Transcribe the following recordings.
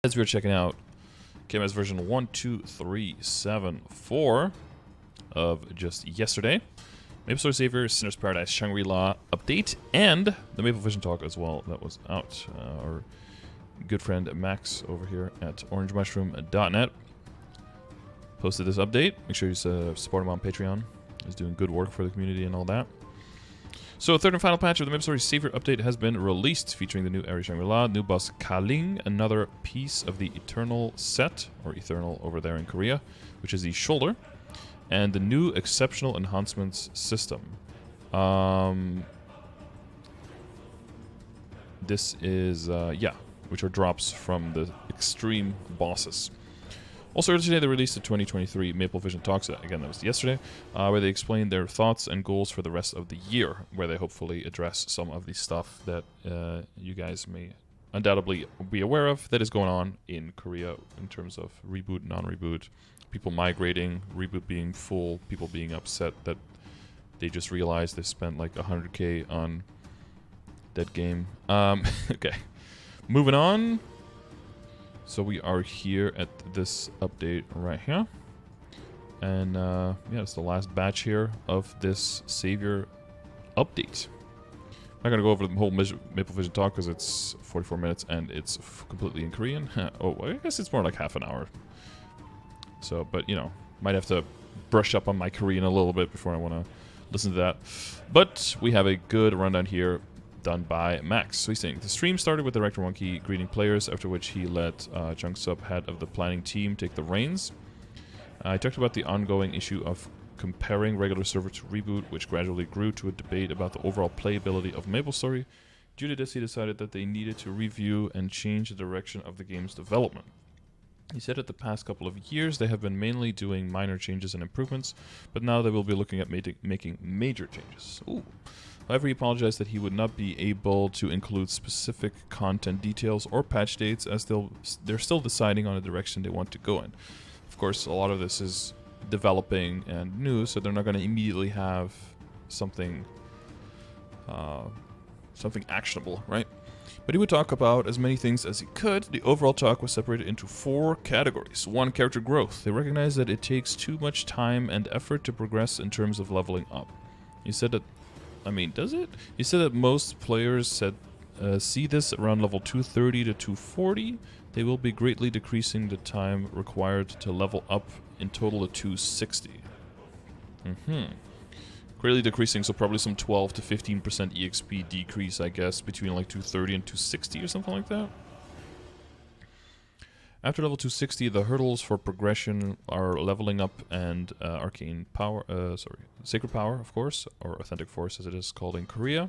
As we were checking out KMS version 12374 of just yesterday, MapleStory Savior, Sinner's Paradise, Shangri-La update, and the Maple Vision talk as well that was out. Our good friend Max over here at Orangemushroom.net posted this update. Make sure you support him on Patreon. He's doing good work for the community and all that. So, third and final patch of the MapleStory Savior update has been released, featuring the new area Shangri-La, new boss Kaling, another piece of the Eternal set, or Eternal over there in Korea, which is the shoulder, and the new exceptional enhancements system. This is, which are drops from the extreme bosses. Also, earlier today, they released the 2023 Maple Vision Talks. Again, that was yesterday, where they explained their thoughts and goals for the rest of the year, where they hopefully address some of the stuff that you guys may undoubtedly be aware of that is going on in Korea in terms of reboot, non-reboot, people migrating, reboot being full, people being upset that they just realized they spent like 100K on that game. Okay, moving on. So we are here at this update right here. And yeah, it's the last batch here of this Savior update. I'm not going to go over the whole Maple Vision talk because it's 44 minutes and it's completely in Korean. Oh, I guess it's more like half an hour. So, but you know, might have to brush up on my Korean a little bit before I want to listen to that. But we have a good rundown here done by Max. So he's saying, the stream started with Director Monkey greeting players, after which he let Jungsup, head of the planning team, take the reins. I talked about the ongoing issue of comparing regular server to reboot, which gradually grew to a debate about the overall playability of MapleStory. Due to this, he decided that they needed to review and change the direction of the game's development. He said that the past couple of years they have been mainly doing minor changes and improvements, but now they will be looking at making major changes. Ooh. However, he apologized that he would not be able to include specific content details or patch dates, as they're still deciding on the direction they want to go in. Of course, a lot of this is developing and new, so they're not going to immediately have something actionable, right? But he would talk about as many things as he could. The overall talk was separated into 4 categories. 1, character growth. They recognize that it takes too much time and effort to progress in terms of leveling up. He said that, I mean, does it? He said that most players see this around level 230 to 240. They will be greatly decreasing the time required to level up in total to 260. Greatly decreasing, so probably some 12 to 15% EXP decrease, I guess, between like 230 and 260 or something like that. After level 260, the hurdles for progression are leveling up and arcane power, sacred power, of course, or authentic force as it is called in Korea.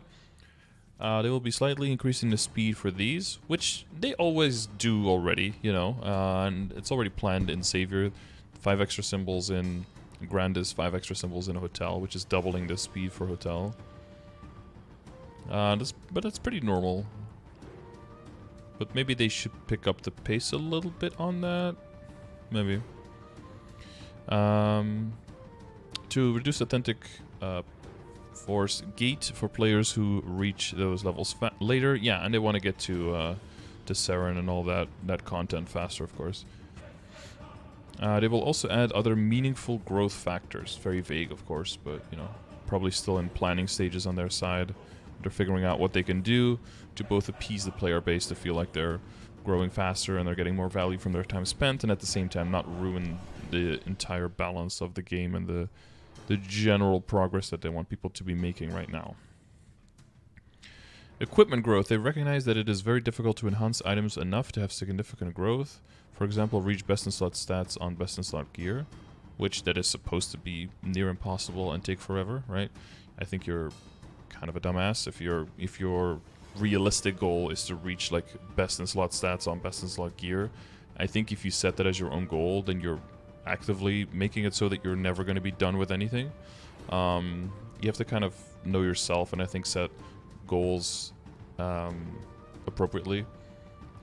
They will be slightly increasing the speed for these, which they always do already, you know, and it's already planned in Savior. 5 extra symbols in Grandis, 5 extra symbols in a hotel, which is doubling the speed for hotel. But that's pretty normal. But maybe they should pick up the pace a little bit on that. Maybe. To reduce authentic force gate for players who reach those levels later. Yeah, and they want to get to Saren and all that content faster, of course. They will also add other meaningful growth factors. Very vague, of course, but, you know, probably still in planning stages on their side. They're figuring out what they can do to both appease the player base to feel like they're growing faster and they're getting more value from their time spent, and at the same time not ruin the entire balance of the game and the general progress that they want people to be making right now. Equipment growth. They recognize that it is very difficult to enhance items enough to have significant growth. For example, reach best in slot stats on best in slot gear, which that is supposed to be near impossible and take forever, right? I think you're kind of a dumbass if your realistic goal is to reach like best in slot stats on best in slot gear. I think if you set that as your own goal, then you're actively making it so that you're never going to be done with anything. You have to kind of know yourself, and I think set goals appropriately.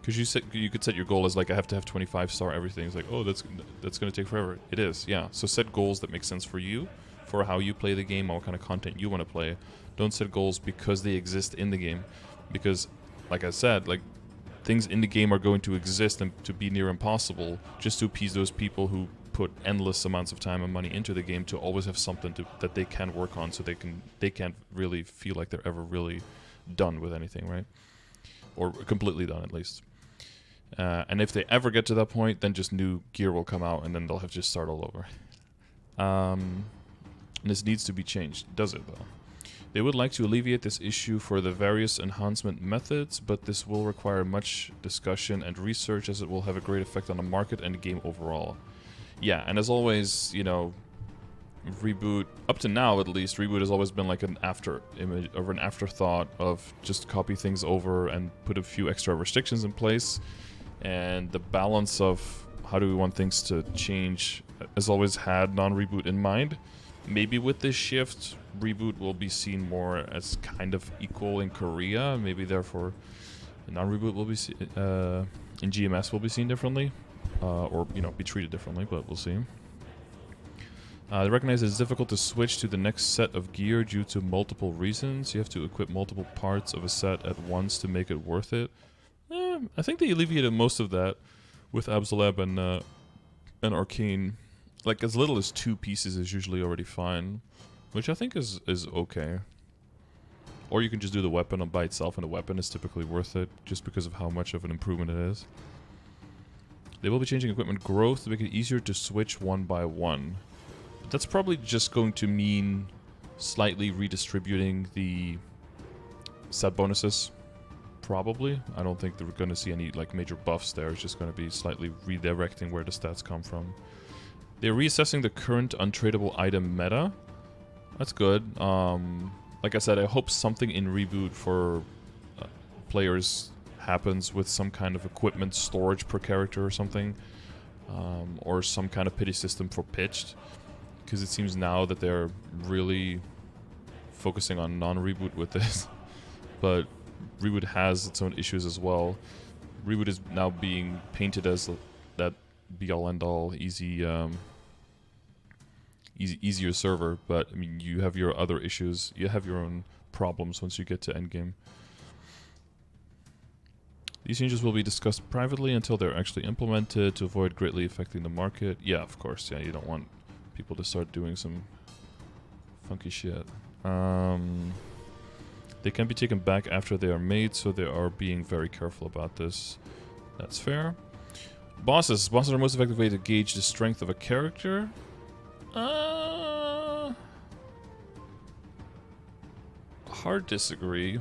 Because you could set your goal as like, I have to have 25-star everything. It's like, oh, that's going to take forever. It is, yeah. So set goals that make sense for you, for how you play the game, what kind of content you want to play. Don't set goals because they exist in the game. Because, like I said, like things in the game are going to exist and to be near impossible, just to appease those people who put endless amounts of time and money into the game, to always have something that they can work on, so they can't really feel like they're ever really done with anything, right? Or completely done, at least. And if they ever get to that point, then just new gear will come out, and then they'll have to just start all over. And this needs to be changed. Does it, though? They would like to alleviate this issue for the various enhancement methods, but this will require much discussion and research, as it will have a great effect on the market and the game overall. Yeah, and as always, you know, reboot, up to now at least, reboot has always been like an after image or an afterthought of just copy things over and put a few extra restrictions in place. And the balance of how do we want things to change has always had non-reboot in mind. Maybe with this shift, reboot will be seen more as kind of equal in Korea. Maybe therefore, non-reboot will be in GMS will be seen differently, or you know, be treated differently. But we'll see. They recognize it's difficult to switch to the next set of gear due to multiple reasons. You have to equip multiple parts of a set at once to make it worth it. I think they alleviated most of that with Absolab and Arcane. Like, as little as 2 pieces is usually already fine, which I think is okay. Or you can just do the weapon by itself, and the weapon is typically worth it, just because of how much of an improvement it is. They will be changing equipment growth to make it easier to switch one by one. But that's probably just going to mean slightly redistributing the set bonuses. Probably. I don't think that we're going to see any like major buffs there. It's just going to be slightly redirecting where the stats come from. They're reassessing the current untradeable item meta. That's good. Like I said, I hope something in reboot for players happens with some kind of equipment storage per character or something. Or some kind of pity system for pitched. Because it seems now that they're really focusing on non-reboot with this. But reboot has its own issues as well. Reboot is now being painted as that be-all end-all easier server, but I mean, you have your other issues. You have your own problems once you get to endgame. These changes will be discussed privately until they're actually implemented to avoid greatly affecting the market. Yeah, of course. Yeah, you don't want people to start doing some funky shit. They can be taken back after they are made, so they are being very careful about this. That's fair. Bosses. Bosses are the most effective way to gauge the strength of a character. Hard disagree.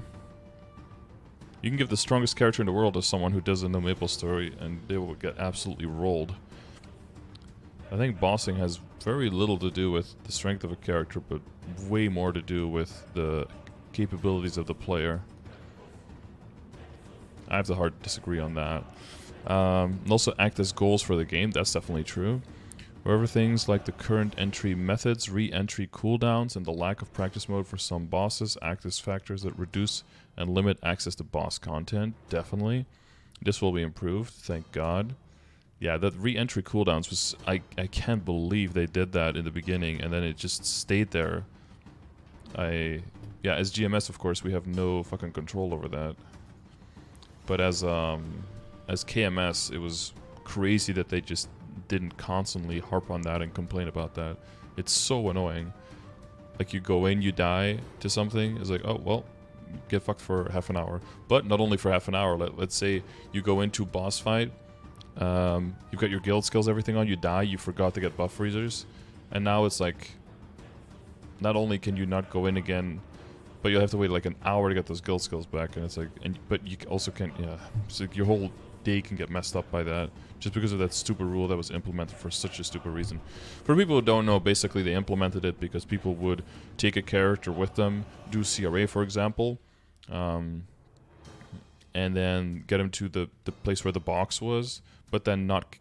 You can give the strongest character in the world to someone who doesn't know MapleStory, and they will get absolutely rolled. I think bossing has very little to do with the strength of a character, but way more to do with the capabilities of the player. I have to hard disagree on that. And also act as goals for the game. That's definitely true. However, things like the current entry methods, re-entry cooldowns, and the lack of practice mode for some bosses act as factors that reduce and limit access to boss content. Definitely. This will be improved, thank God. Yeah, that re-entry cooldowns was... I can't believe they did that in the beginning, and then it just stayed there. Yeah, as GMS, of course, we have no fucking control over that. But as KMS, it was crazy that they just didn't constantly harp on that and complain about that. It's so annoying. Like, you go in, you die to something, it's like, oh, well, get fucked for half an hour. But not only for half an hour, let's say you go into boss fight, you've got your guild skills, everything on, you die, you forgot to get buff freezers, and now it's like, not only can you not go in again, but you'll have to wait like an hour to get those guild skills back, and it's like, but you also can't, yeah, it's like your whole day can get messed up by that, just because of that stupid rule that was implemented for such a stupid reason. For people who don't know, basically they implemented it because people would take a character with them, do CRA for example, and then get him to the place where the box was, but then not...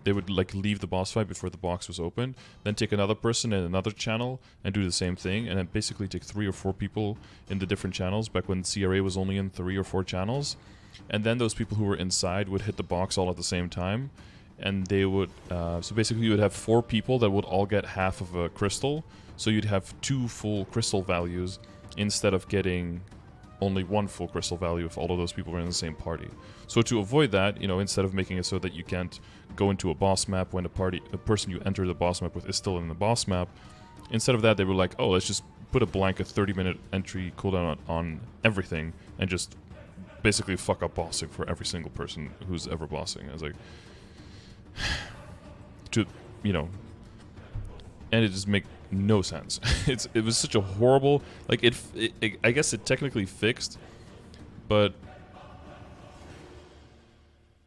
They would like leave the boss fight before the box was opened, then take another person in another channel and do the same thing, and then basically take 3 or 4 people in the different channels back when CRA was only in 3 or 4 channels, and then those people who were inside would hit the box all at the same time, and they would so basically you would have 4 people that would all get half of a crystal, so you'd have 2 full crystal values instead of getting only one full crystal value if all of those people were in the same party. So to avoid that, you know, instead of making it so that you can't go into a boss map when a person you enter the boss map with is still in the boss map, instead of that, they were like, oh, let's just put a blanket 30-minute entry cooldown on everything and just basically fuck up bossing for every single person who's ever bossing. I was like, you know, and it just make no sense. It was such a horrible, like I guess it technically fixed, but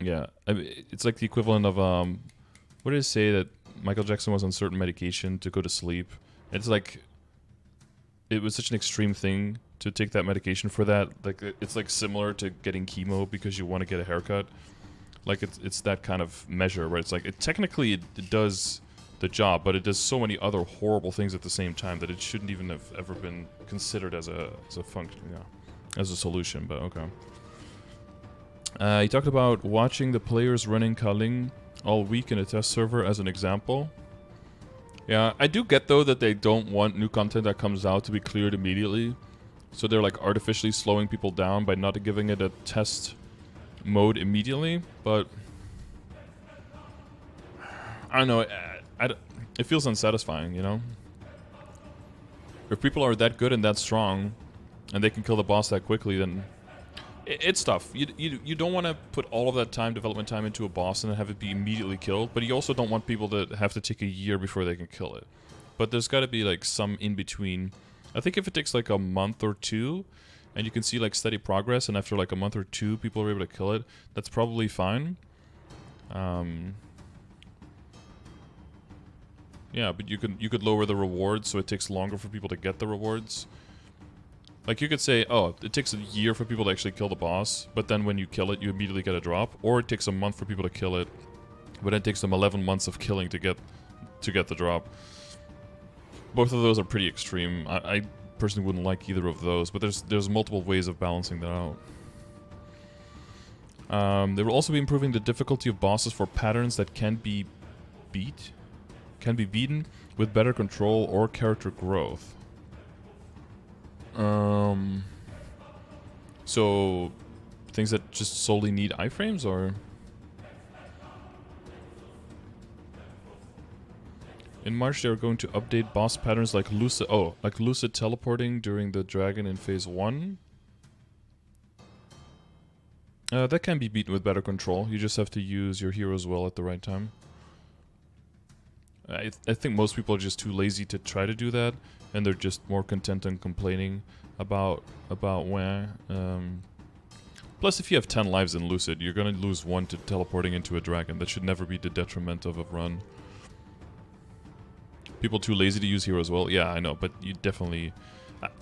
yeah, I mean, it's like the equivalent of what did it say that Michael Jackson was on certain medication to go to sleep? It's like it was such an extreme thing to take that medication for that. Like it's like similar to getting chemo because you want to get a haircut. Like it's that kind of measure where it's like technically it does the job, but it does so many other horrible things at the same time that it shouldn't even have ever been considered as a function, yeah, as a solution. But okay. He talked about watching the players running Kaling all week in a test server as an example. Yeah, I do get though that they don't want new content that comes out to be cleared immediately, so they're like artificially slowing people down by not giving it a test mode immediately. But I don't know. It feels unsatisfying, you know? If people are that good and that strong, and they can kill the boss that quickly, then it's tough. You don't want to put all of that development time into a boss and then have it be immediately killed, but you also don't want people to have to take a year before they can kill it. But there's got to be like some in between. I think if it takes like a month or two, and you can see like steady progress, and after like a month or two people are able to kill it, that's probably fine. Yeah, but you could lower the rewards so it takes longer for people to get the rewards. Like you could say, oh, it takes a year for people to actually kill the boss, but then when you kill it, you immediately get a drop. Or it takes a month for people to kill it, but it takes them 11 months of killing to get the drop. Both of those are pretty extreme. I personally wouldn't like either of those, but there's multiple ways of balancing that out. They will also be improving the difficulty of bosses for patterns that can be beaten with better control or character growth. So things that just solely need iframes, or in March they are going to update boss patterns like lucid teleporting during the dragon in phase 1. That can be beaten with better control. You just have to use your heroes well at the right time. I think most people are just too lazy to try to do that, and they're just more content on complaining about where. Plus, if you have 10 lives in Lucid, you're gonna lose 1 to teleporting into a dragon. That should never be the detriment of a run. People too lazy to use heroes well. Yeah, I know, but you definitely...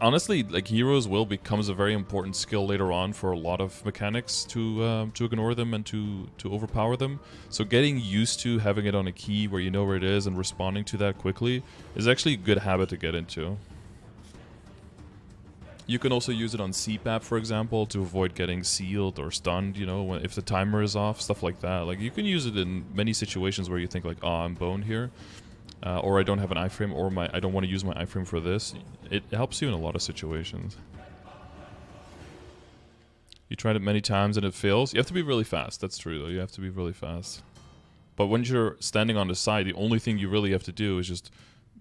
Honestly, like, heroes will becomes a very important skill later on for a lot of mechanics to ignore them and to overpower them. So getting used to having it on a key where you know where it is and responding to that quickly is actually a good habit to get into. You can also use it on CPAP, for example, to avoid getting sealed or stunned, you know, if the timer is off, stuff like that. Like, you can use it in many situations where you think, like, oh, I'm boned here. Or I don't have an iframe, or I don't want to use my iframe for this. It helps you in a lot of situations. You tried it many times and it fails. You have to be really fast. That's true, though. You have to be really fast. But when you're standing on the side, the only thing you really have to do is just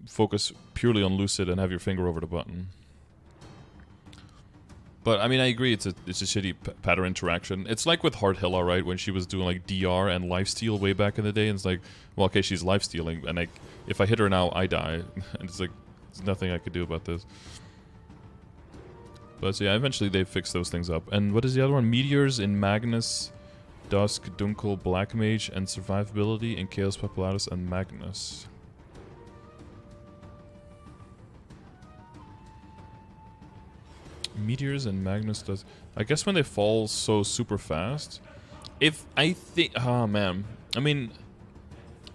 focus purely on Lucid and have your finger over the button. But, I mean, I agree, it's a shitty pattern interaction. It's like with Hardhilla, right? When she was doing, like, DR and lifesteal way back in the day, and it's like, well, okay, she's lifestealing, and if I hit her now, I die. And it's like, there's nothing I could do about this. But, so yeah, eventually they fixed those things up. And what is the other one? Meteors in Magnus, Dusk, Dunkel, Black Mage, and Survivability in Chaos Popularis and Magnus. Meteors and Magnus does... I guess when they fall so super fast... Oh, man. I mean...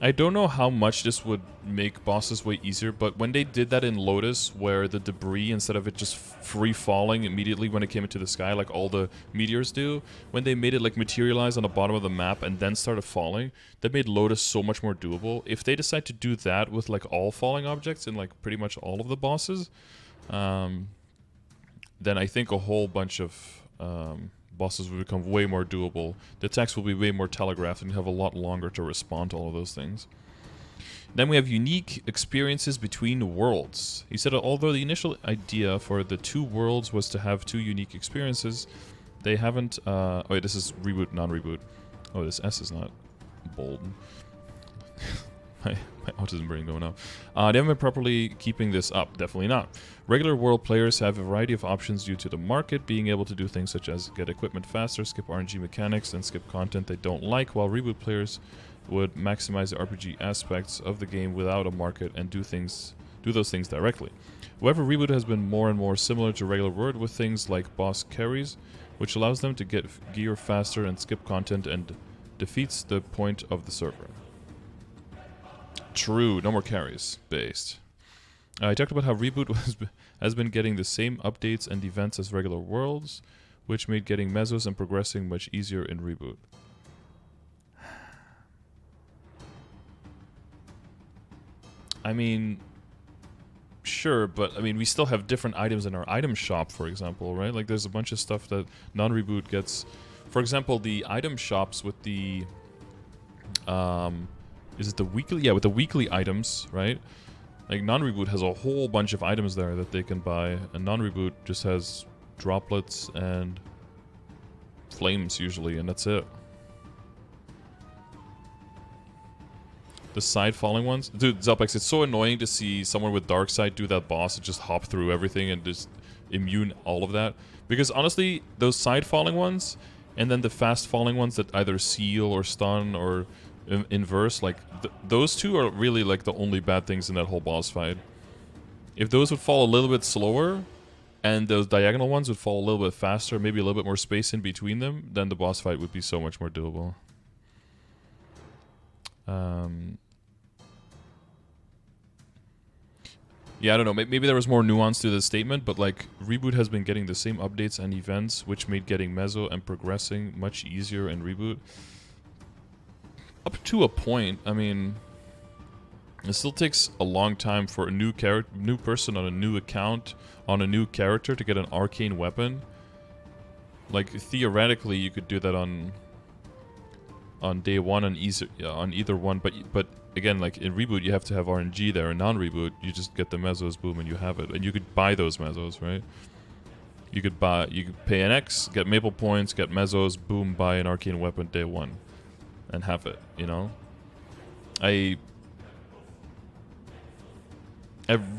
I don't know how much this would make bosses way easier, but when they did that in Lotus, where the debris, instead of it just free falling immediately when it came into the sky, like all the meteors do, when they made it like materialize on the bottom of the map and then started falling, that made Lotus so much more doable. If they decide to do that with like all falling objects in like pretty much all of the bosses, then I think a whole bunch of bosses will become way more doable. The attacks will be way more telegraphed, and you have a lot longer to respond to all of those things. Then we have unique experiences between worlds. He said although the initial idea for the 2 worlds was to have 2 unique experiences, they haven't... oh, wait, this is reboot, non-reboot. Oh, this S is not bold. my autism brain going up. They haven't been properly keeping this up. Definitely not. Regular world players have a variety of options due to the market, being able to do things such as get equipment faster, skip RNG mechanics, and skip content they don't like, while reboot players would maximize the RPG aspects of the game without a market and do those things directly. However, reboot has been more and more similar to regular world with things like boss carries, which allows them to get gear faster and skip content and defeats the point of the server. True, no more carries based. I talked about how reboot has been getting the same updates and events as regular worlds, which made getting mesos and progressing much easier in reboot. I mean, sure, but I mean, we still have different items in our item shop, for example, right? Like, there's a bunch of stuff that non-reboot gets. For example, the item shops with the, is it the weekly? Yeah, with the weekly items, right? Like, non-reboot has a whole bunch of items there that they can buy, and non-reboot just has droplets and flames usually, and that's it. The side falling ones? Dude, Zelpex, it's so annoying to see someone with dark side do that boss and just hop through everything and just immune all of that. Because honestly, those side falling ones, and then the fast falling ones that either seal or stun or inverse, like, those 2 are really like the only bad things in that whole boss fight. If those would fall a little bit slower, and those diagonal ones would fall a little bit faster, maybe a little bit more space in between them, then the boss fight would be so much more doable. Yeah, I don't know. Maybe there was more nuance to the statement, but like, reboot has been getting the same updates and events, which made getting meso and progressing much easier in reboot. Up to a point. I mean, it still takes a long time for a new person on a new account, on a new character to get an arcane weapon. Like, theoretically, you could do that on day 1 on either one, but again, like in reboot, you have to have RNG there. In non-reboot, you just get the mesos, boom, and you have it. And you could buy those mesos, right? You could pay an X, get maple points, get mesos, boom, buy an arcane weapon day 1, and have it. You know, I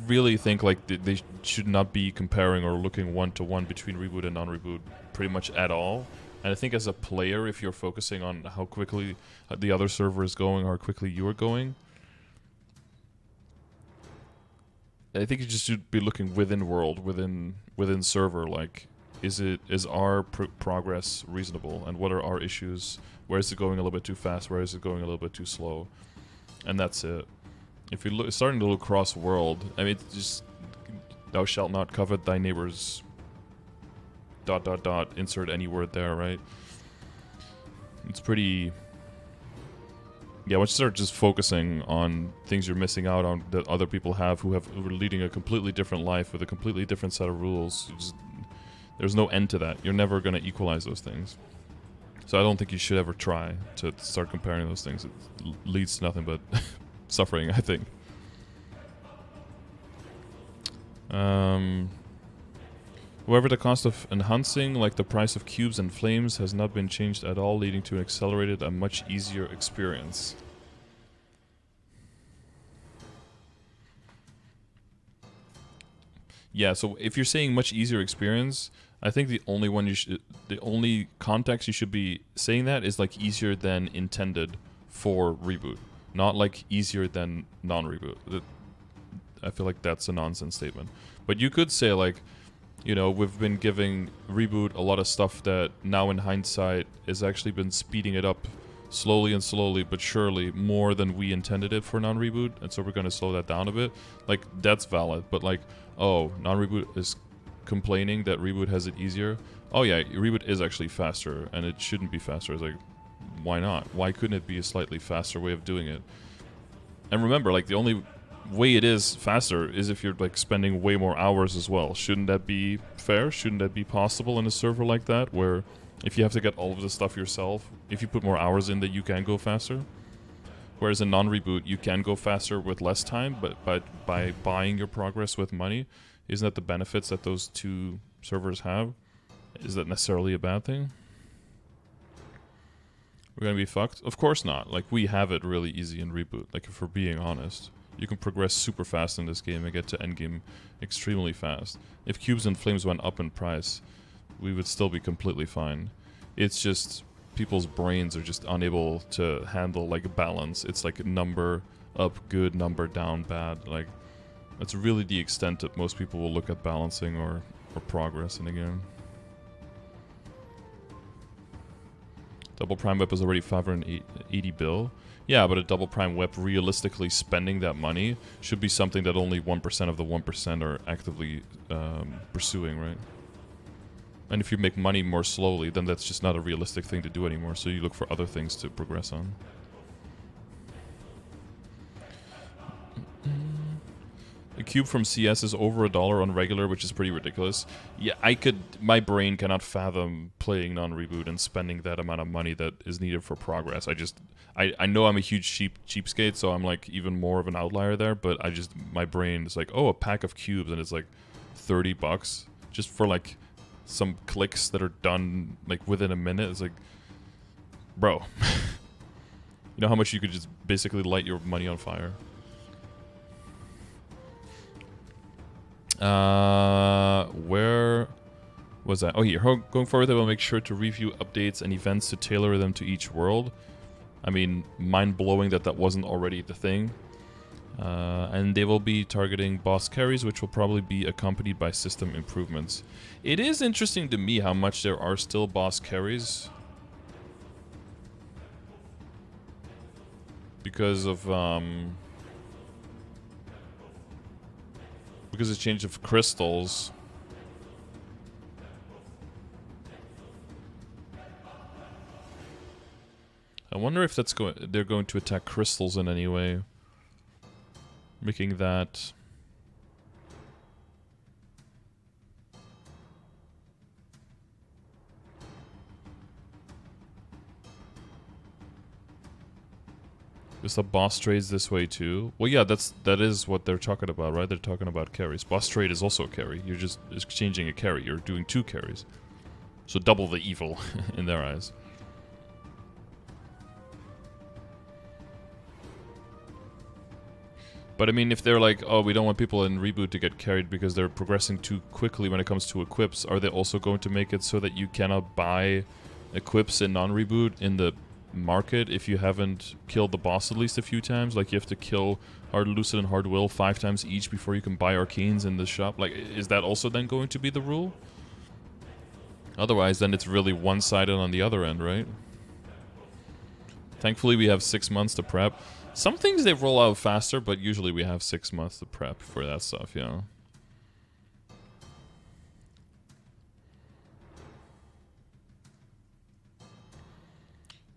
really think like they should not be comparing or looking one-to-one between reboot and non-reboot pretty much at all. And I think as a player, if you're focusing on how quickly the other server is going or how quickly you're going, I think you just should be looking within world, within server. Like, is our progress reasonable, and what are our issues? Where is it going a little bit too fast? Where is it going a little bit too slow? And that's it. If you're starting to look cross world, I mean, it's just thou shalt not covet thy neighbor's ... insert any word there, right? It's pretty... Yeah, once you start just focusing on things you're missing out on that other people have who are leading a completely different life with a completely different set of rules, there's no end to that. You're never going to equalize those things. So I don't think you should ever try to start comparing those things. It leads to nothing but suffering, I think. However, the cost of enhancing, like the price of cubes and flames, has not been changed at all, leading to an accelerated and much easier experience. Yeah, so if you're saying much easier experience, I think the only context you should be saying that is like easier than intended for reboot, not like easier than non-reboot. I feel like that's a nonsense statement. But you could say like, you know, we've been giving reboot a lot of stuff that now in hindsight has actually been speeding it up slowly but surely more than we intended it for non-reboot, and so we're going to slow that down a bit. Like, that's valid, but like, oh, non-reboot is complaining that reboot has it easier. Oh yeah, reboot is actually faster, and it shouldn't be faster. It's like, why not? Why couldn't it be a slightly faster way of doing it? And remember, like, the only way it is faster is if you're like spending way more hours as well. Shouldn't that be fair? Shouldn't that be possible in a server like that, where if you have to get all of the stuff yourself, if you put more hours in, that you can go faster? Whereas in non-reboot, you can go faster with less time, but by buying your progress with money, isn't that the benefits that those two servers have? Is that necessarily a bad thing? We're gonna be fucked? Of course not. Like, we have it really easy in reboot. Like, if we're being honest. You can progress super fast in this game and get to endgame extremely fast. If cubes and flames went up in price, we would still be completely fine. It's just people's brains are just unable to handle like balance. It's like number up good, number down bad. Like, that's really the extent that most people will look at balancing or progress in a game. Double prime whip is already 580 bill. Yeah, but a double prime whip, realistically spending that money should be something that only 1% of the 1% are actively pursuing, right? And if you make money more slowly, then that's just not a realistic thing to do anymore, so you look for other things to progress on. A cube from CS is over $1 on regular, which is pretty ridiculous. Yeah, my brain cannot fathom playing non-reboot and spending that amount of money that is needed for progress. I know I'm a huge cheapskate, so I'm like even more of an outlier there, but my brain is like, oh, a pack of cubes, and it's like $30 just for like some clicks that are done like within a minute. It's like, bro, you know how much you could just basically light your money on fire? Where was that? Oh, here. Going forward, they will make sure to review updates and events to tailor them to each world. I mean, mind-blowing that wasn't already the thing. And they will be targeting boss carries, which will probably be accompanied by system improvements. It is interesting to me how much there are still boss carries. Because of, because of change of crystals. I wonder if they're going to attack crystals in any way. Making that... Is the boss trades this way too? Well, yeah, that is what they're talking about, right? They're talking about carries. Boss trade is also a carry. You're just exchanging a carry. You're doing 2 carries. So double the evil in their eyes. But I mean, if they're like, oh, we don't want people in reboot to get carried because they're progressing too quickly when it comes to equips, are they also going to make it so that you cannot buy equips in non-reboot in the market if you haven't killed the boss at least a few times? Like, you have to kill Hard Lucid and Hard Will 5 times each before you can buy Arcanes in the shop. Like, is that also then going to be the rule? Otherwise, then it's really one-sided on the other end, right? Thankfully, we have 6 months to prep. Some things they roll out faster, but usually we have 6 months to prep for that stuff, yeah.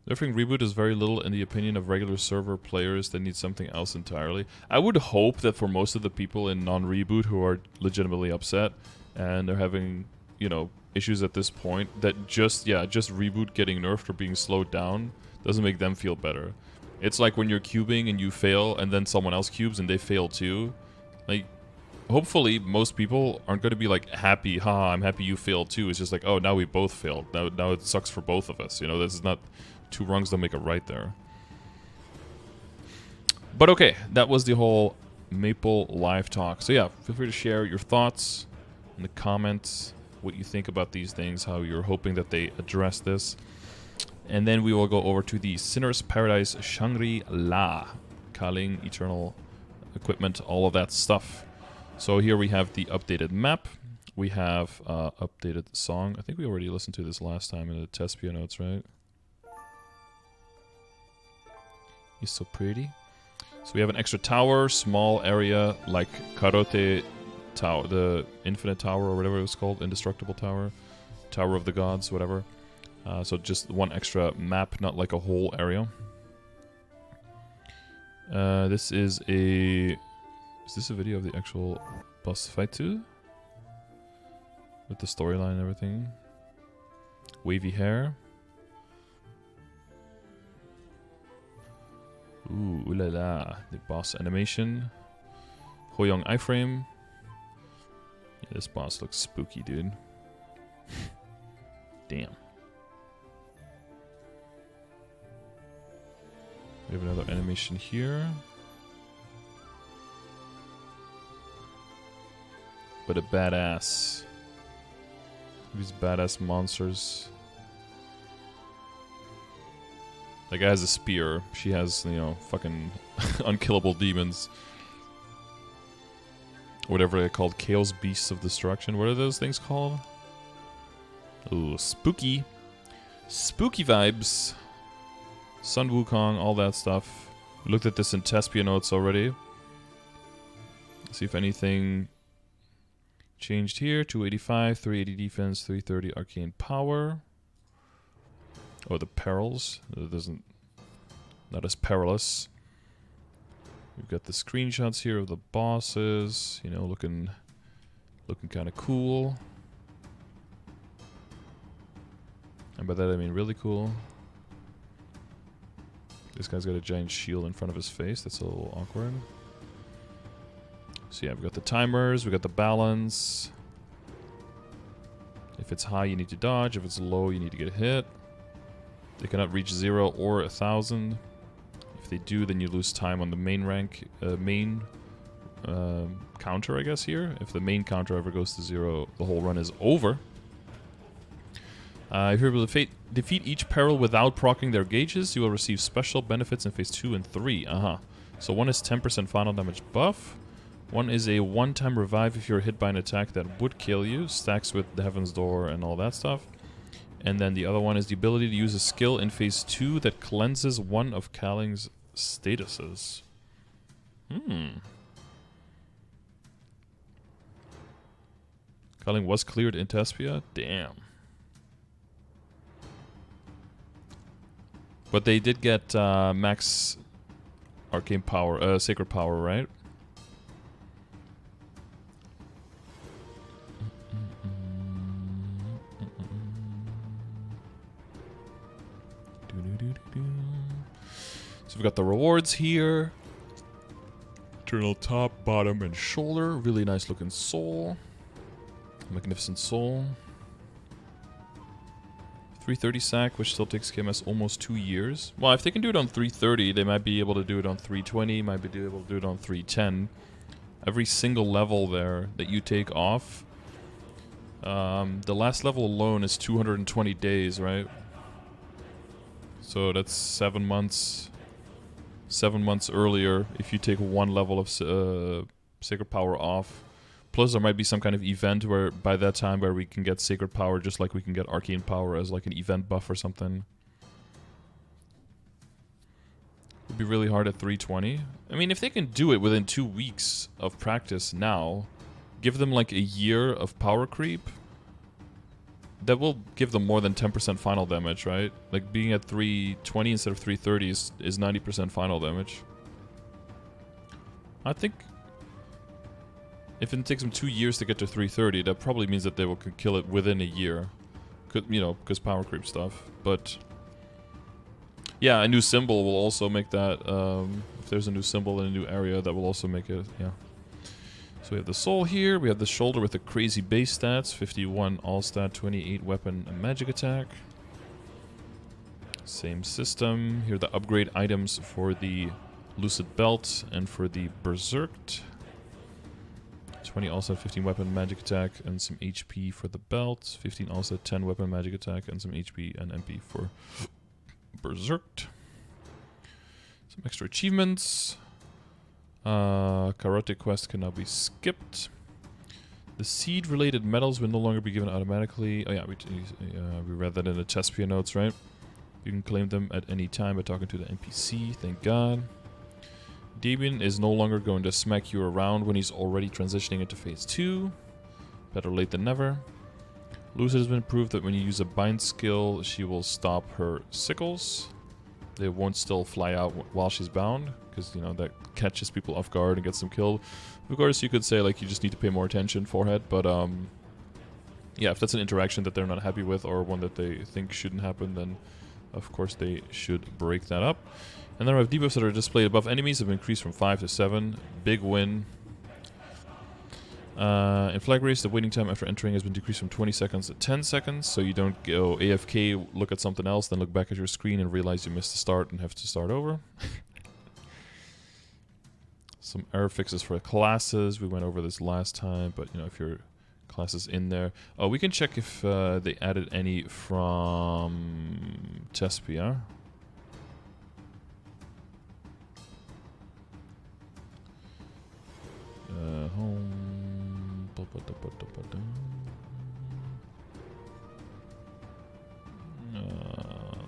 Nerfing reboot is very little in the opinion of regular server players that need something else entirely. I would hope that for most of the people in non-reboot who are legitimately upset and they're having, you know, issues at this point, that just reboot getting nerfed or being slowed down doesn't make them feel better. It's like when you're cubing and you fail and then someone else cubes and they fail too. Like, hopefully most people aren't going to be like happy, haha, I'm happy you failed too. It's just like, oh, now we both failed. Now it sucks for both of us. You know, this is not... 2 wrongs don't make a right there. But okay, that was the whole Maple live talk. So yeah, feel free to share your thoughts in the comments, what you think about these things, how you're hoping that they address this. And then we will go over to the Sinner's Paradise Shangri-La. Kaling, Eternal Equipment, all of that stuff. So here we have the updated map. We have updated song. I think we already listened to this last time in the test Patchnotes, right? He's so pretty. So we have an extra tower, small area like Karote Tower, the Infinite Tower or whatever it was called, Indestructible Tower, Tower of the Gods, whatever. So just 1 extra map, not like a whole area. This is a Is this a video of the actual boss fight too? With the storyline and everything. Wavy hair. Ooh, ooh la la. The boss animation. Hoyoung iframe. Yeah, this boss looks spooky, dude. Damn. We have another animation here. But a badass. These badass monsters. That guy has a spear. She has, you know, fucking unkillable demons. Whatever they're called. Chaos Beasts of Destruction. What are those things called? Ooh, spooky. Spooky vibes. Sun Wukong, all that stuff. We looked at this in Patchnotes already. See if anything changed here. 285, 380 defense, 330 arcane power. Oh, the perils. It doesn't... Not as perilous. We've got the screenshots here of the bosses. You know, looking kind of cool. And by that I mean really cool. This guy's got a giant shield in front of his face. That's a little awkward. So yeah, we've got the timers, we've got the balance. If it's high, you need to dodge. If it's low, you need to get hit. They cannot reach 0 or 1,000. If they do, then you lose time on the main rank, counter, I guess, here. If the main counter ever goes to 0, the whole run is over. If you're able to defeat each peril without proccing their gauges, you will receive special benefits in phase 2 and 3. So one is 10% final damage buff. One is a one-time revive if you're hit by an attack that would kill you. Stacks with the Heaven's Door and all that stuff. And then the other one is the ability to use a skill in phase 2 that cleanses one of Kaling's statuses. Kaling was cleared in Tespia? Damn. But they did get max arcane power, sacred power, right? So we've got the rewards here. Eternal top, bottom, and shoulder. Really nice looking soul. Magnificent soul. 330 sack, which still takes KMS almost 2 years. Well, if they can do it on 330, they might be able to do it on 320, might be able to do it on 310. Every single level there that you take off, the last level alone is 220 days, right? So that's 7 months. 7 months earlier if you take one level of Sacred Power off. Plus there might be some kind of event where by that time where we can get Sacred Power just like we can get Arcane Power as like an event buff or something. It'd be really hard at 320. I mean, if they can do it within 2 weeks of practice now, give them like a year of power creep, that will give them more than 10% final damage, right? Like being at 320 instead of 330 is 90% final damage. I think if it takes them 2 years to get to 330, that probably means that they will kill it within a year. You know, because power creep stuff. But yeah, a new symbol will also make that, if there's a new symbol in a new area, that will also make it, yeah. So we have the soul here, we have the shoulder with the crazy base stats, 51 all stat, 28 weapon and magic attack. Same system. Here are the upgrade items for the Lucid Belt and for the Berserked. 20 all stat, 15 weapon magic attack and some HP for the belt. 15 all stat, 10 weapon magic attack and some HP and MP for Berserked. Some extra achievements. Karate quest can now be skipped. The seed-related medals will no longer be given automatically. Oh yeah, we read that in the Patchnotes, right? You can claim them at any time by talking to the NPC, thank God. Damien is no longer going to smack you around when he's already transitioning into phase 2. Better late than never. Lucid has been proved that when you use a bind skill, she will stop her sickles. they won't still fly out while she's bound, because, you know, that catches people off guard and gets them killed. Of course, you could say, like, you just need to pay more attention, forehead, but, yeah, if that's an interaction that they're not happy with or one that they think shouldn't happen, then, of course, they should break that up. And then we have debuffs that are displayed above enemies have increased from 5 to 7. Big win. In Flag Race, the waiting time after entering has been decreased from 20 seconds to 10 seconds, so you don't go AFK, look at something else, then look back at your screen and realize you missed the start and have to start over. Some error fixes for classes. We went over this last time, but, you know, if your class is in there... Oh, we can check if they added any from Tespia. Home...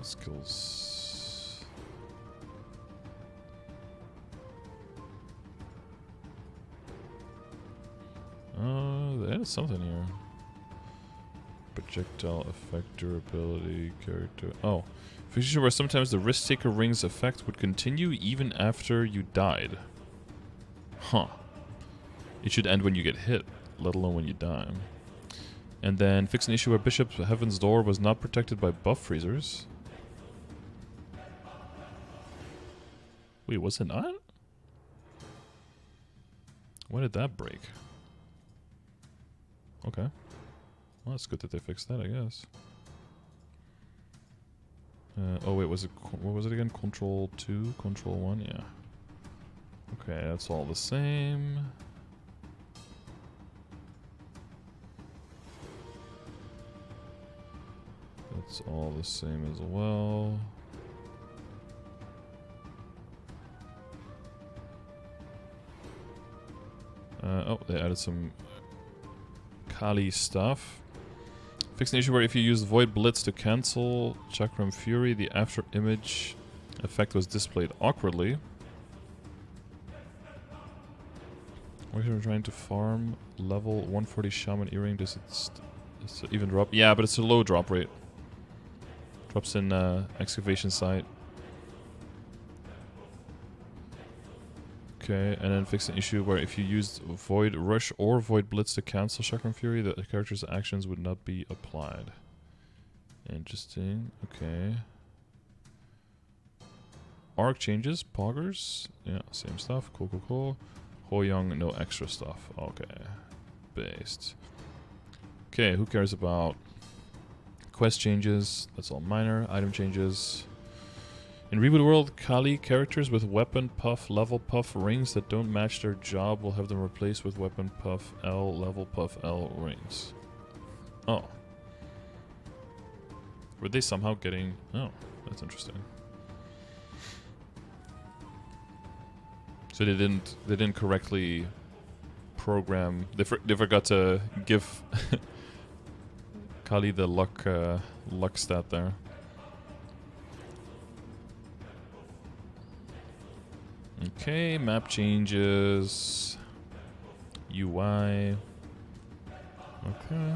skills. There's something here. Projectile effect, durability, character. Oh, feature where sometimes the risk taker ring's effect would continue even after you died. Huh. It should end when you get hit, let alone when you die. And then fix an issue where Bishop Heaven's Door was not protected by buff freezers. Wait, was it not? When did that break? Okay. Well, it's good that they fixed that, I guess. Oh wait, was it... what was it again? Control 2? Control 1? Yeah. Okay, that's all the same. That's all the same as well. Oh, they added some Kali stuff. Fix an issue where if you use Void Blitz to cancel Chakram Fury, the after image effect was displayed awkwardly. We're trying to farm level 140 Shaman Earring. Does it even drop? Yeah, but it's a low drop rate. Drops in excavation site. Okay, and then fix an issue where if you used Void Rush or Void Blitz to cancel Chakram Fury, the character's actions would not be applied. Interesting. Okay. Arc changes, poggers. Yeah, same stuff. Cool, cool, cool. Hoyoung, no extra stuff. Okay. Based. Okay, who cares about quest changes? That's all minor. Item changes. In Reboot World, Kali characters with weapon puff, level puff rings that don't match their job will have them replaced with weapon puff L, level puff L rings. Oh. Were they somehow getting... Oh, that's interesting. So they didn't correctly program... They forgot to give Kali the luck stat there. Okay, map changes. UI. Okay.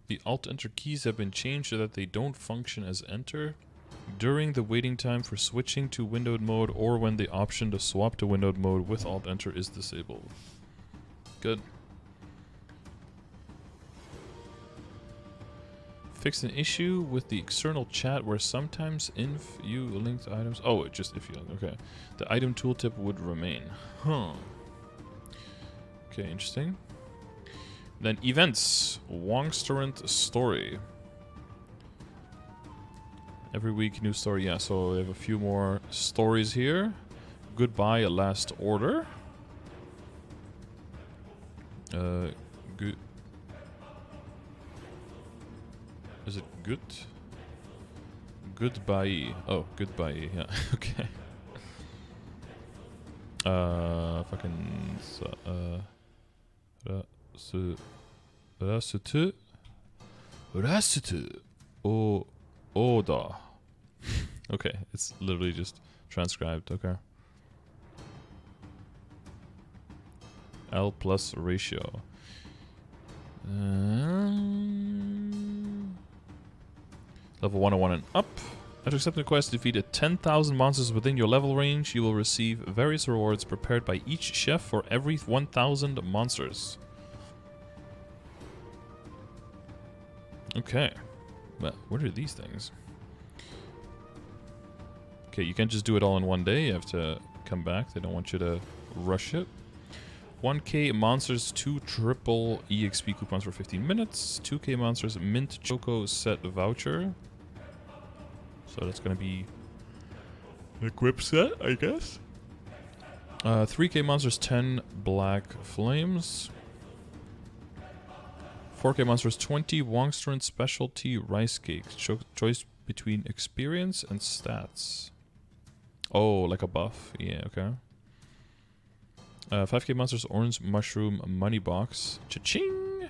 The Alt-Enter keys have been changed so that they don't function as Enter during the waiting time for switching to windowed mode or when the option to swap to windowed mode with Alt-Enter is disabled. Good. Fixed an issue with the external chat where sometimes if you linked items... Oh, just if you... Okay. The item tooltip would remain. Huh. Okay, interesting. Then events. Wongsterant story. Every week, new story. Yeah, so we have a few more stories here. Goodbye, a last order. Good. Is it good? Goodbye. Oh, goodbye. Yeah. Okay. Fucking. Rasutu. Oda. Okay, it's literally just transcribed. Okay. L plus ratio. Level 101 and up. After accepting the quest to defeat 10,000 monsters within your level range, you will receive various rewards prepared by each chef for every 1,000 monsters. Okay. But what are these things? Okay, you can't just do it all in one day. You have to come back. They don't want you to rush it. 1k monsters, 2 triple EXP coupons for 15 minutes. 2k monsters, mint choco set voucher. So that's gonna be an equip set, I guess. 3k monsters, 10 black flames. 4k monsters, 20 Wongstern specialty rice cakes. Choice between experience and stats. Oh, like a buff. Yeah, okay. 5k monsters, Orangemushroom money box. Cha-ching!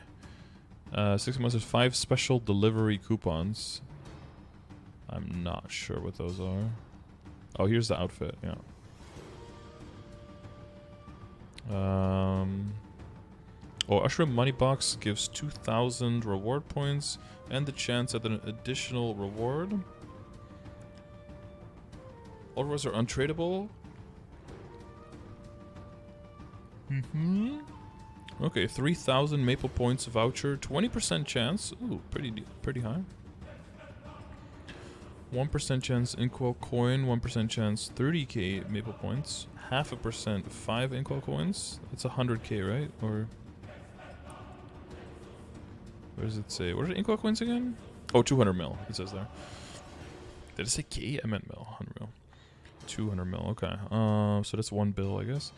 6k monsters, 5 special delivery coupons. I'm not sure what those are. Oh, here's the outfit, yeah. Oh, Ushroom money box gives 2,000 reward points and the chance at an additional reward. All rewards are untradeable. Okay, 3,000 maple points voucher, 20% chance. Ooh, pretty high. 1% chance Inkwell coin, 1% chance 30k maple points, 0.5% 5 Inkwell coins. That's 100k, right? Or where does it say? What are Inkwell coins again? Oh, 200 mil. It says there. Did it say k? I meant mil. 100 mil. 200 mil. Okay. So that's 1 bill, I guess.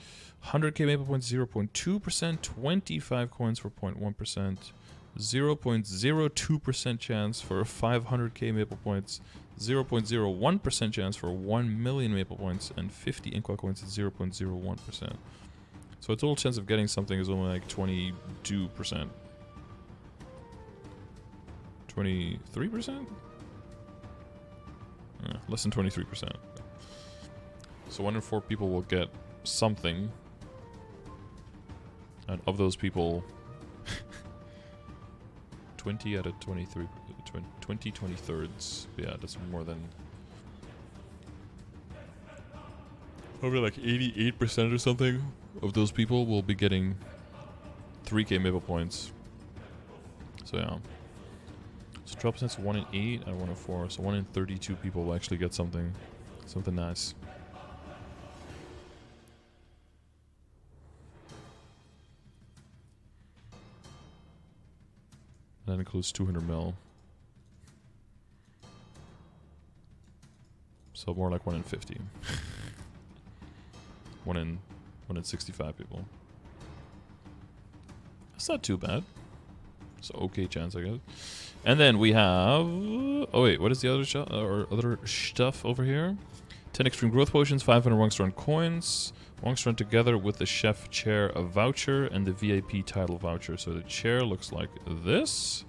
100k maple points, 0.2%, 25 coins for 0.1%, 0.02% chance for 500k maple points, 0.01% chance for 1 million maple points, and 50 Inkwell coins at 0.01%. So a total chance of getting something is only like 22%. 23%? Less than 23%. So 1 in 4 people will get something. And of those people, 20 out of 23, 20 23rds. Yeah, that's more than... Probably like 88% or something of those people will be getting 3k maple points. So yeah. So 12% 1 in 8 out of 1 in 4. So 1 in 32 people will actually get something. Something nice. That includes 200 mil. So more like 1 in 50. 1 in 65 people. That's not too bad. It's an okay chance, I guess. And then we have... Oh wait, what is the other stuff over here? 10 extreme growth potions, 500 Wongstern coins. Wongstern together with the chef chair a voucher and the VIP title voucher. So the chair looks like this.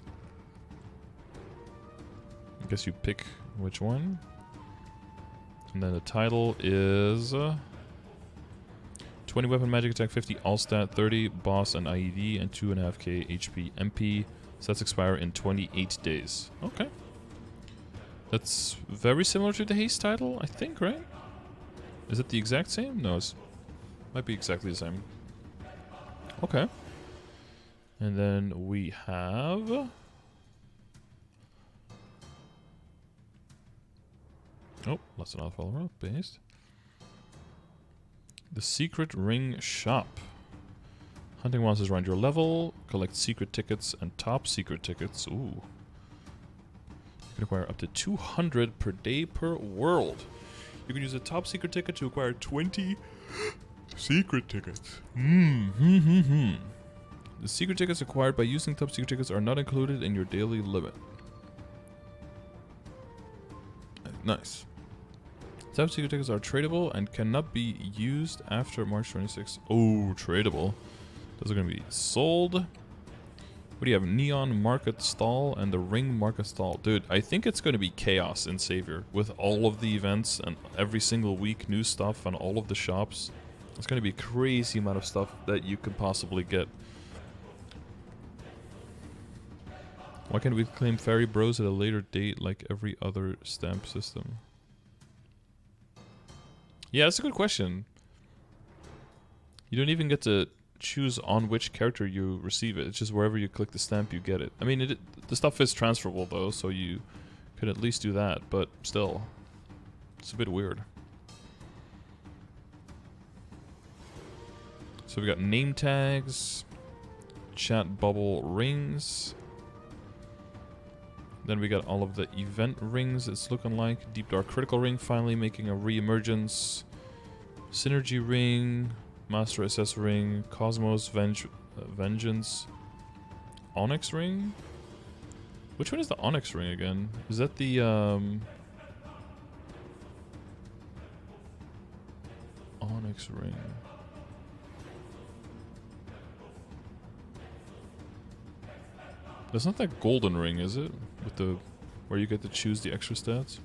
I guess you pick which one. And then the title is 20 weapon magic attack, 50 all stat, 30 boss and IED, and 2.5k HP MP. Sets expire in 28 days. Okay. That's very similar to the haste title, I think, right? Is it the exact same? No, it might be exactly the same. Okay. And then we have... Oh, that's another follower. Based. The Secret Ring Shop. Hunting monsters around your level. Collect secret tickets and top secret tickets. Ooh. You can acquire up to 200 per day per world. You can use a top secret ticket to acquire 20 secret tickets. The secret tickets acquired by using top secret tickets are not included in your daily limit. Nice. Top secret tickets are tradable and cannot be used after March 26th. Oh, tradable. Those are going to be sold. What do you have? Neon Market Stall and the Ring Market Stall. Dude, I think it's going to be chaos in Savior with all of the events and every single week new stuff on all of the shops. It's going to be a crazy amount of stuff that you could possibly get. Why can't we claim Fairy Bros at a later date like every other stamp system? Yeah, that's a good question. You don't even get to choose on which character you receive it. It's just wherever you click the stamp, you get it. I mean, the stuff is transferable though, so you could at least do that, but still, it's a bit weird. So we got name tags, chat bubble rings. Then we got all of the event rings, it's looking like. Deep Dark Critical Ring finally making a re-emergence. Synergy Ring, Master SS Ring, Cosmos Vengeance, Onyx Ring? Which one is the Onyx Ring again? Is that the Onyx Ring? That's not that golden ring, is it? With the where you get to choose the extra stats?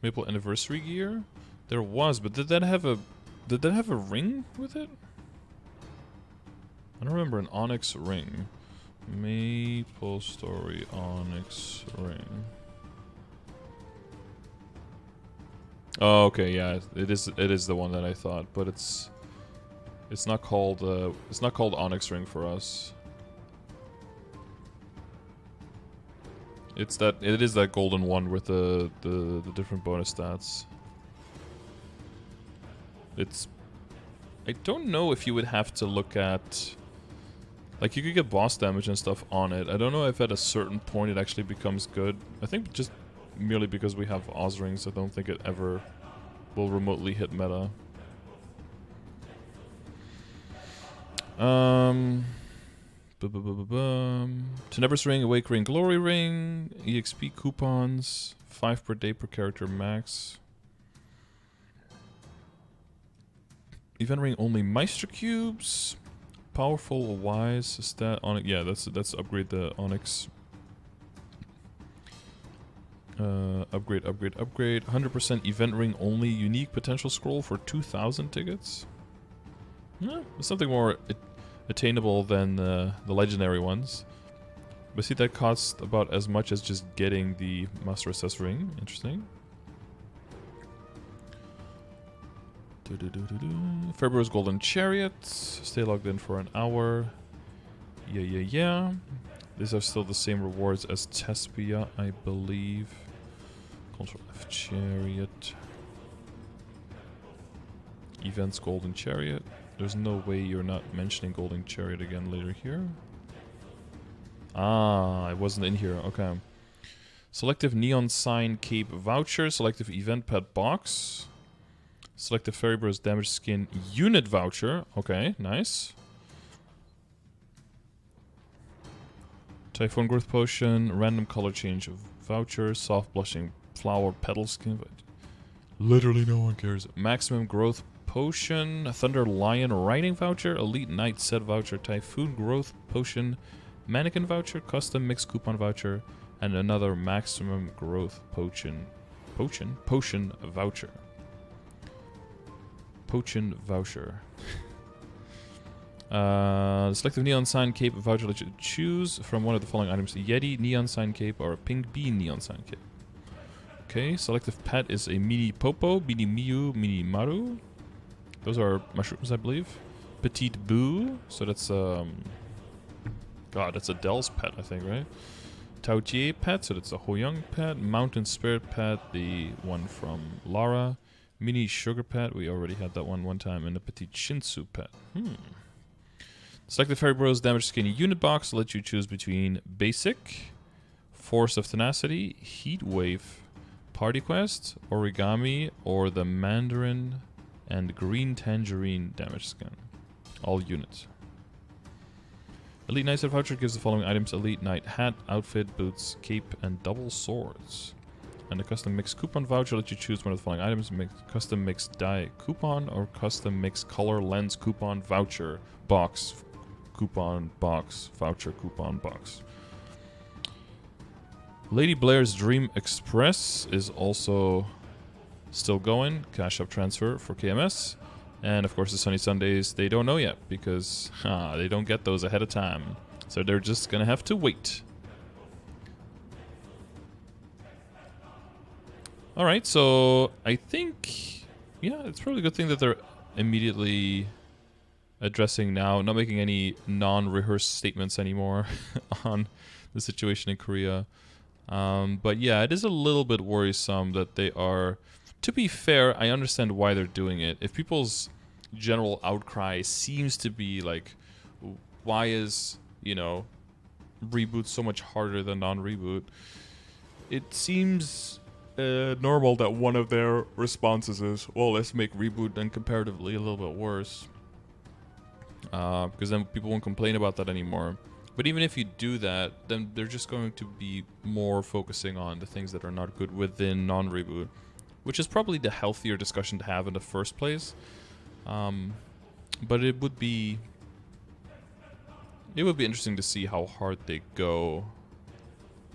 Maple Anniversary gear? There was, but did that have a ring with it? I don't remember an Onyx ring. MapleStory Onyx ring. Oh, okay, yeah, it is the one that I thought, but it's not called Onyx ring for us. It is that golden one with the different bonus stats. I don't know if you would have to look at, like, you could get boss damage and stuff on it. I don't know if at a certain point it actually becomes good. I think just merely because we have Oz rings, I don't think it ever will remotely hit meta. Tenebrous Ring, Awake Ring, Glory Ring, EXP coupons, 5 per day per character max. Event Ring only Meister Cubes. Powerful Wise stat on it. Yeah, that's upgrade the Onyx. Upgrade. 100% Event Ring only unique potential scroll for 2,000 tickets. Yeah, it's something more attainable than the legendary ones. But see, that costs about as much as just getting the Master SS ring. Interesting. February's Golden Chariot. Stay logged in for an hour. Yeah. These are still the same rewards as Tespia, I believe. Control F Chariot. Events Golden Chariot. There's no way you're not mentioning Golden Chariot again later here. Ah, it wasn't in here. Okay. Selective Neon Sign Cape Voucher. Selective Event Pet Box. Selective Fairy Bros Damage Skin Unit Voucher. Okay, nice. Typhoon Growth Potion. Random Color Change Voucher. Soft Blushing Flower Petal Skin. Literally no one cares. Maximum Growth Potion. Thunder Lion Riding Voucher. Elite Knight Set Voucher. Typhoon Growth Potion. Mannequin Voucher. Custom Mix Coupon Voucher. And another Maximum Growth Potion Voucher. Potion Voucher. Selective Neon Sign Cape Voucher let you choose from one of the following items: Yeti Neon Sign Cape or a Pink Bee Neon Sign Cape. Okay, selective pet is a Mini Popo, Mini Miu, Mini Maru. Those are mushrooms, I believe. Petite Boo, so that's God, that's Adele's pet, I think, right? Tautier pet, so that's a Hoyoung pet. Mountain Spirit pet, the one from Lara. Mini Sugar Pet, we already had that one time, and a Petite Shinsu Pet. Select the Fairy Bros Damage Skin Unit Box to let you choose between Basic, Force of Tenacity, Heat Wave, Party Quest, Origami, or the Mandarin and Green Tangerine Damage Skin. All units. Elite Knight Set Voucher gives the following items: Elite Knight Hat, Outfit, Boots, Cape, and Double Swords. And the custom mix coupon voucher lets you choose one of the following items: custom mix die coupon or custom mix color lens coupon voucher box. Coupon box. Voucher coupon box. Lady Blair's Dream Express is also still going. Cash up transfer for KMS. And of course the Sunny Sundays, they don't know yet because they don't get those ahead of time. So they're just going to have to wait. Alright, so I think, yeah, it's probably a good thing that they're immediately addressing now, not making any non-rehearsed statements anymore on the situation in Korea. But yeah, it is a little bit worrisome that they are, to be fair, I understand why they're doing it. If people's general outcry seems to be like, why is, you know, reboot so much harder than non-reboot? It seems normal that one of their responses is, well, let's make reboot then comparatively a little bit worse. Because then people won't complain about that anymore. But even if you do that, then they're just going to be more focusing on the things that are not good within non-reboot, which is probably the healthier discussion to have in the first place. But it would be interesting to see how hard they go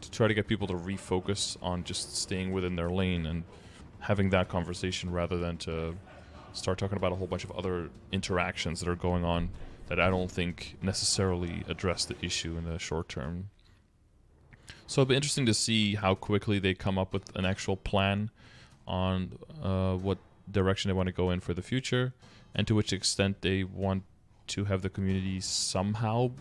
to try to get people to refocus on just staying within their lane and having that conversation rather than to start talking about a whole bunch of other interactions that are going on that I don't think necessarily address the issue in the short term. So it'll be interesting to see how quickly they come up with an actual plan on what direction they want to go in for the future, and to which extent they want to have the community somehow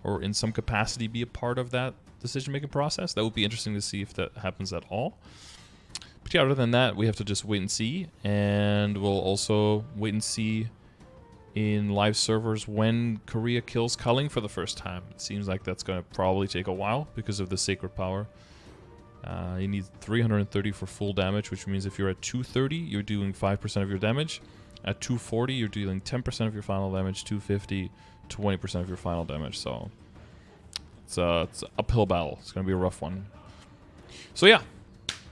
or in some capacity be a part of that decision-making process. That would be interesting to see if that happens at all. But yeah, other than that, we have to just wait and see, and we'll also wait and see in live servers when Korea kills Kaling for the first time. It seems like that's going to probably take a while because of the sacred power. You need 330 for full damage, which means if you're at 230, you're doing 5% of your damage. At 240, you're dealing 10% of your final damage. 250, 20% of your final damage. So it's an uphill battle. It's going to be a rough one. So yeah,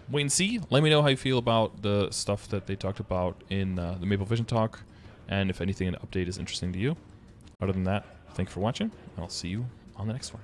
wait and see. Let me know how you feel about the stuff that they talked about in the Maple Vision talk, and if anything in the update is interesting to you. Other than that, thanks for watching, and I'll see you on the next one.